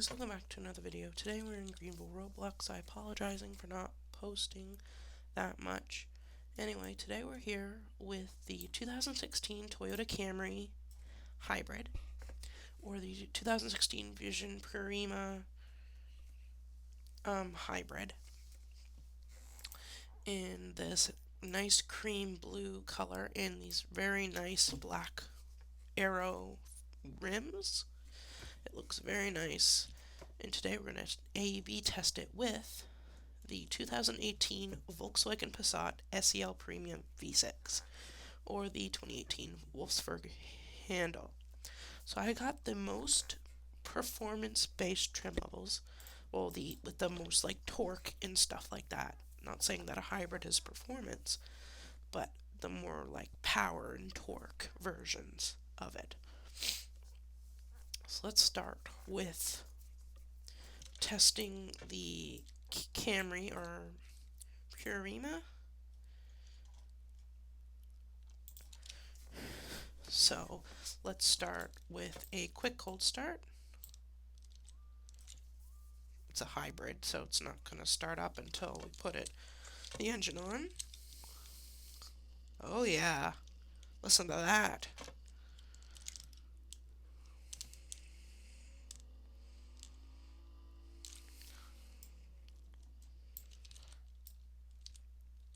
guys, welcome back to another video. Today we're in Greenville Roblox. I apologizing for not posting that much. Anyway, today we're here with the 2016 Toyota Camry Hybrid, or the 2016 Vision Puremia Hybrid, in this nice cream blue color and these very nice black arrow rims. It looks very nice. And today we're going to AEB test it with the 2018 Volkswagen Passat SEL Premium V6 or the 2018 Wolfsburg Handel. So I got the most performance-based trim levels, well, with the most like torque and stuff like that. Not saying that a hybrid is performance, but the more like power and torque versions of it. So let's start with testing the Camry or Puremia. So let's start with a quick cold start. It's a hybrid, so it's not going to start up until we put the engine on. Oh yeah, listen to that.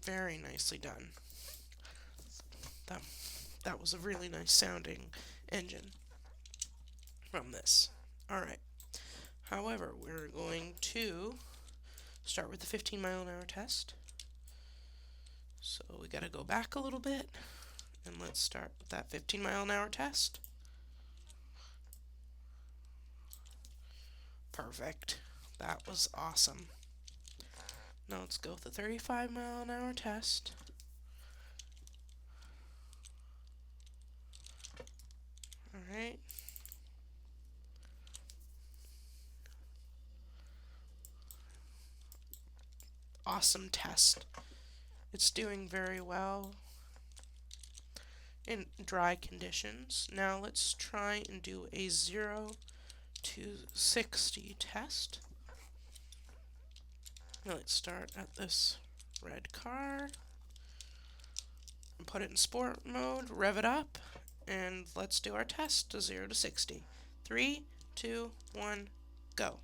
Very nicely done. That was a really nice sounding engine from this. Alright. However, we're going to start with the 15-mile-an-hour test. So we gotta go back a little bit, and let's start with that 15-mile-an-hour test. Perfect. That was awesome. Now let's go with the 35-mile-an-hour test. Alright. Awesome test. It's doing very well in dry conditions. Now let's try and do a 0 to 60 test. Now let's start at this red car and put it in sport mode, rev it up, and let's do our test to 0 to 60. 3, 2, 1, go.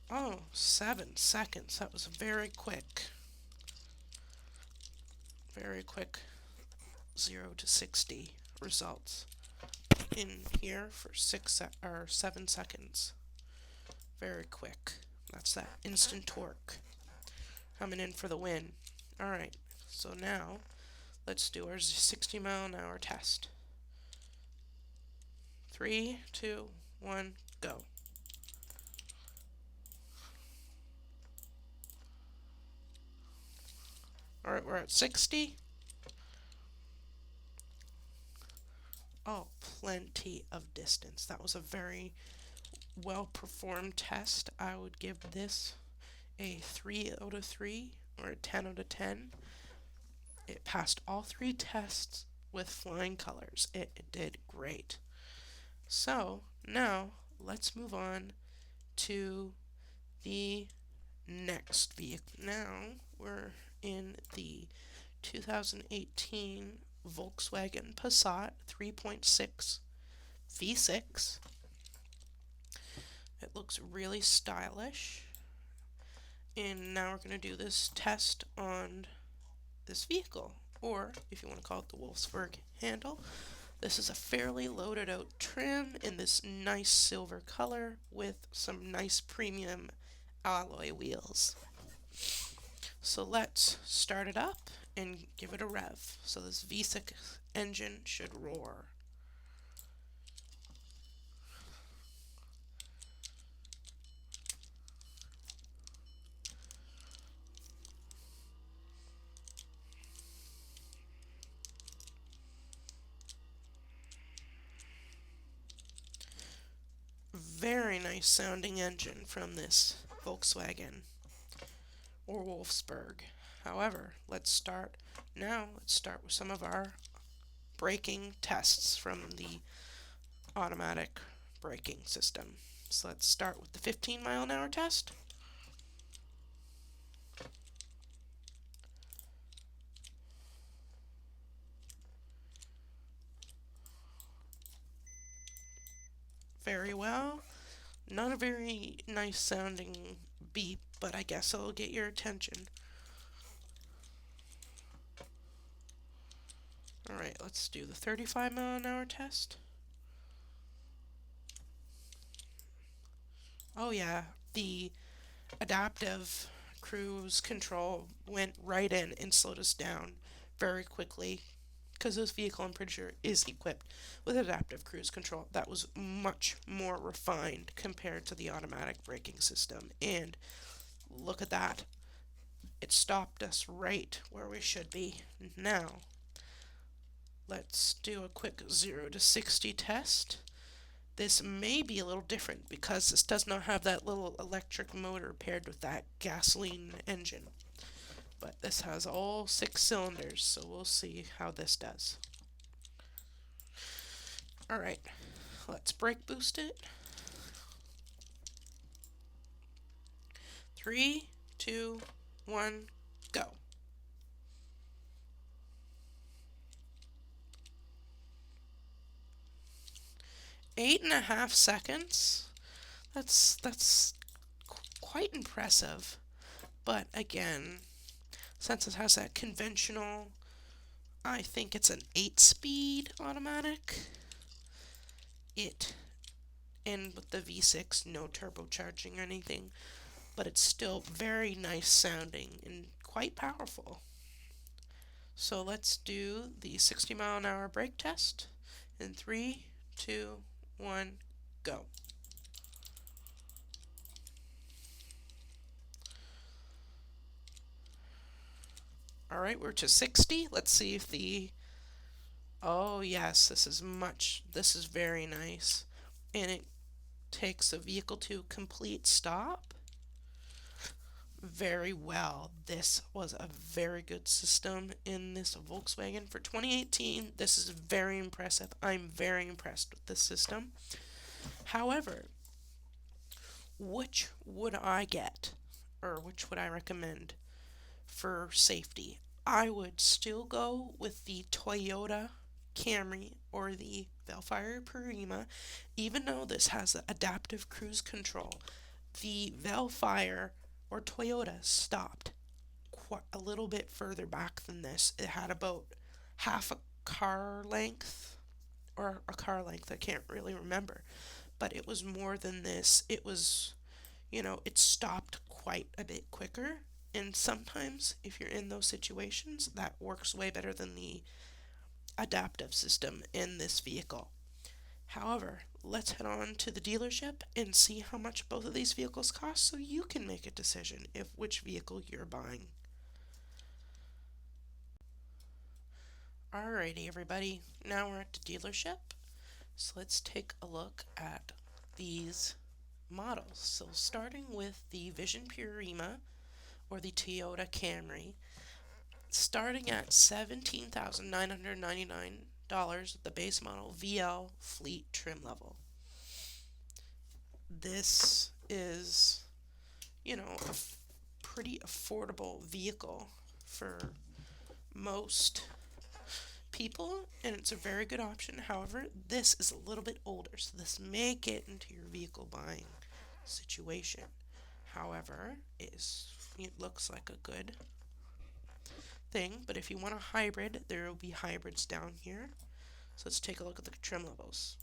Oh, 7 seconds. That was very quick. Very quick 0 to 60 results in here for 7 seconds. Very quick. That's that instant torque coming in for the win. Alright, so now let's do our 60-mile-an-hour test. 3, 2, 1, go. Alright, we're at 60. Oh, plenty of distance. That was a very well-performed test. I would give this a 3 out of 3 or a 10 out of 10. It passed all 3 tests with flying colors. It did great. So now let's move on to the next vehicle. Now we're in the 2018 Volkswagen Passat 3.6 V6. It looks really stylish. And now we're going to do this test on this vehicle, or if you want to call it the Wolfsburg Handel. This is a fairly loaded out trim in this nice silver color with some nice premium alloy wheels. So let's start it up and give it a rev. So this V6 engine should roar. Very nice sounding engine from this Volkswagen or Wolfsburg. However, let's start with some of our braking tests from the automatic braking system. So let's start with the 15-mile-an-hour test. Very well. Not a very nice sounding beep, but I guess it'll get your attention. Alright, let's do the 35-mile-an-hour test. Oh yeah, the adaptive cruise control went right in and slowed us down very quickly because this vehicle, I'm pretty sure, is equipped with adaptive cruise control that was much more refined compared to the automatic braking system. And look at that. It stopped us right where we should be. Now, let's do a quick 0 to 60 test. This may be a little different because this does not have that little electric motor paired with that gasoline engine. But this has all 6 cylinders, so we'll see how this does. Alright, let's brake boost it. 3, 2, 1, go. 8.5 seconds. That's quite impressive. But again, since it has that conventional, I think it's an 8-speed automatic. And with the V6, no turbocharging or anything, but it's still very nice sounding and quite powerful. So let's do the 60-mile-an-hour brake test in 3, 2, 1, go. Alright, we're to 60. Let's see if oh yes, this is very nice. And it takes the vehicle to complete stop. Very well. This was a very good system in this Volkswagen for 2018. This is very impressive. I'm very impressed with this system. However, which would I get, or which would I recommend for safety? I would still go with the Toyota Camry or the Volkswagen Puremia, even though this has adaptive cruise control. The Volkswagen or Toyota stopped quite a little bit further back than this. It had about half a car length, or a car length, I can't really remember, but it was more than this. It was, it stopped quite a bit quicker. And sometimes, if you're in those situations, that works way better than the adaptive system in this vehicle. However, let's head on to the dealership and see how much both of these vehicles cost so you can make a decision of which vehicle you're buying. Alrighty, everybody, now we're at the dealership. So let's take a look at these models. So starting with the Vision Puremia or the Toyota Camry, starting at $17,999, the base model VL Fleet trim level. This is, a pretty affordable vehicle for most people, and it's a very good option. However, this is a little bit older, so this may get into your vehicle buying situation. However, it looks like a good thing, but if you want a hybrid, there will be hybrids down here. So let's take a look at the trim levels.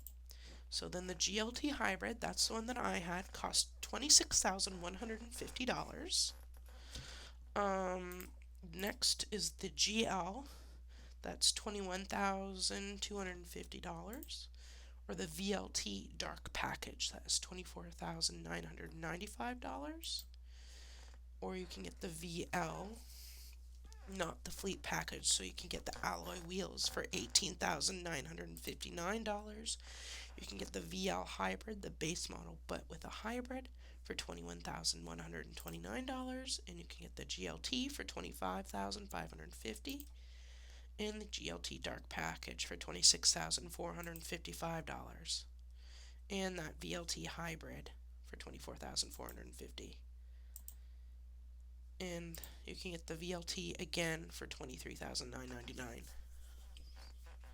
So then the GLT hybrid, that's the one that I had, cost $26,150. Next is the GL, that's $21,250. Or the VLT dark package, that is $24,995. Or you can get the VL, not the fleet package, so you can get the alloy wheels for $18,959. You can get the VL hybrid, the base model, but with a hybrid, for $21,129, and you can get the GLT for $25,550. and the GLT Dark package for $26,455, and that VLT Hybrid for $24,450. And you can get the VLT again for $23,999.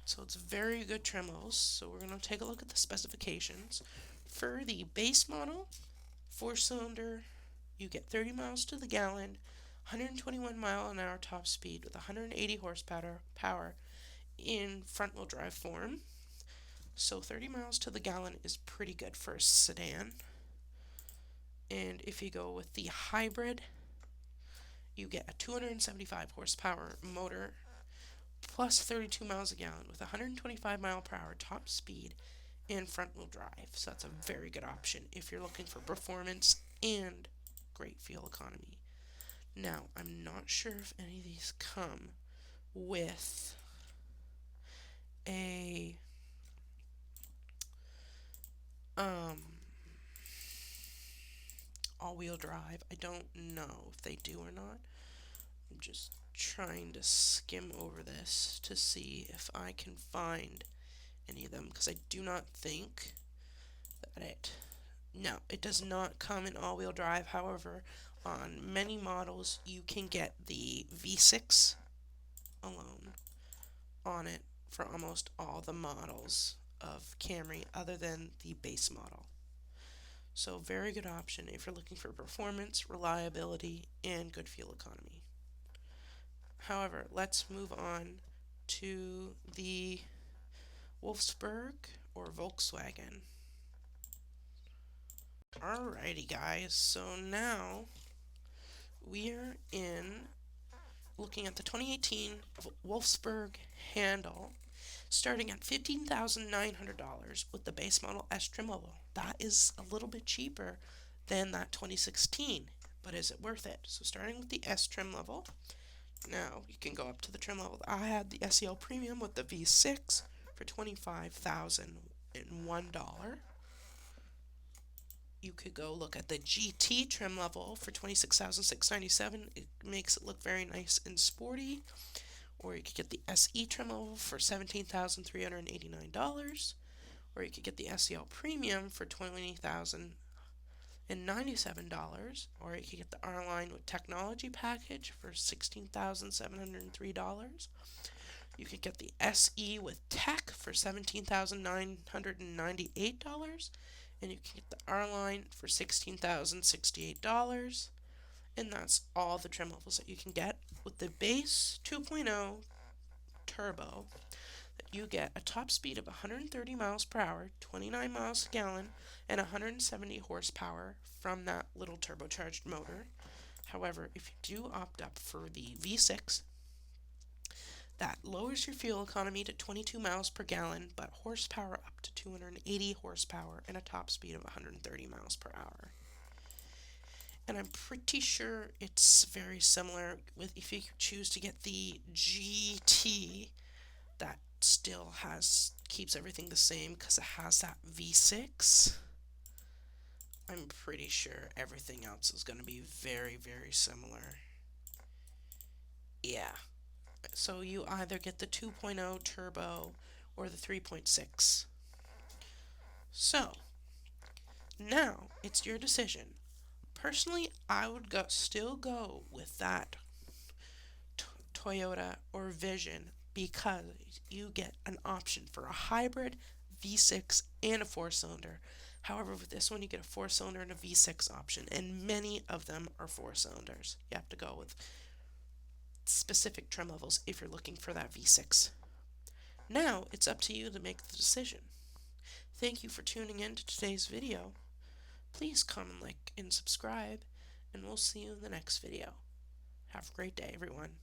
So it's very good trim levels. So we're going to take a look at the specifications. For the base model, 4-cylinder, you get 30 miles to the gallon, 121 mile an hour top speed with 180 horsepower in front wheel drive form. So 30 miles to the gallon is pretty good for a sedan. And if you go with the hybrid, you get a 275 horsepower motor plus 32 miles a gallon with 125 mile per hour top speed and front wheel drive. So that's a very good option if you're looking for performance and great fuel economy. Now, I'm not sure if any of these come with a all-wheel drive. I don't know if they do or not. I'm just trying to skim over this to see if I can find any of them, because I do not think that no, it does not come in all-wheel drive. However, on many models you can get the V6 alone on it for almost all the models of Camry other than the base model. So very good option if you're looking for performance, reliability, and good fuel economy. However, let's move on to the Wolfsburg or Volkswagen. Alrighty guys, so now we're looking at the 2018 Wolfsburg Handel, starting at $15,900 with the base model S trim level. That is a little bit cheaper than that 2016, but is it worth it? So starting with the S trim level, now you can go up to the trim level. I had the SEL Premium with the V6 for $25,001. You could go look at the GT trim level for $26,697. It makes it look very nice and sporty. Or you could get the SE trim level for $17,389. Or you could get the SEL Premium for $20,097. Or you could get the R-Line with Technology package for $16,703. You could get the SE with Tech for $17,998. And you can get the R-Line for $16,068. And that's all the trim levels that you can get. With the base 2.0 turbo, you get a top speed of 130 miles per hour, 29 miles a gallon, and 170 horsepower from that little turbocharged motor. However, if you do opt up for the V6, that lowers your fuel economy to 22 miles per gallon, but horsepower up to 280 horsepower and a top speed of 130 miles per hour. And I'm pretty sure it's very similar with if you choose to get the GT, that still keeps everything the same because it has that V6. I'm pretty sure everything else is going to be very, very similar. Yeah. So you either get the 2.0 turbo or the 3.6. So, now it's your decision. Personally, I would still go with that Toyota or Vision because you get an option for a hybrid, V6, and a 4-cylinder. However, with this one, you get a 4-cylinder and a V6 option, and many of them are 4-cylinders. You have to go with specific trim levels if you're looking for that V6. Now, it's up to you to make the decision. Thank you for tuning in to today's video. Please comment, like, and subscribe, and we'll see you in the next video. Have a great day, everyone.